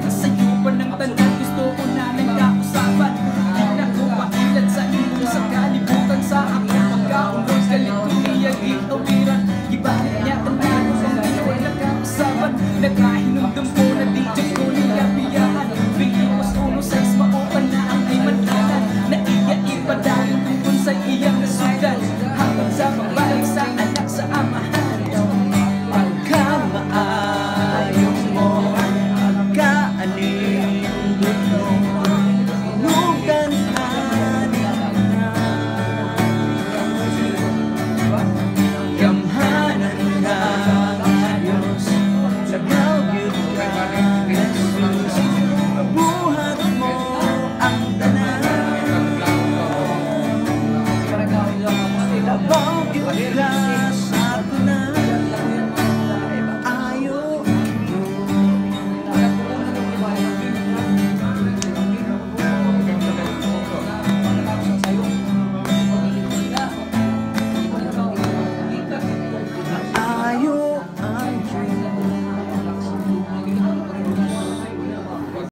Sa'yo pa ng tanan, gusto ko na nagkausapan. Di na ko pakilat sa iyong sa kalibutan. Sa aking pagkaunod, galit ko niyang ikawiran. Ibalik niya tanan ko kung di ko nagkausapan. Nagkahinumdum ko na di Diyos ko niyabiyaan. Pilipas 1-6 maupan na ang imantanan. Na iya ipadalong tungkol sa iyang nasudan. Hanggang sa pagbalang sa anak sa amahan. Pagka maayong mo, pagka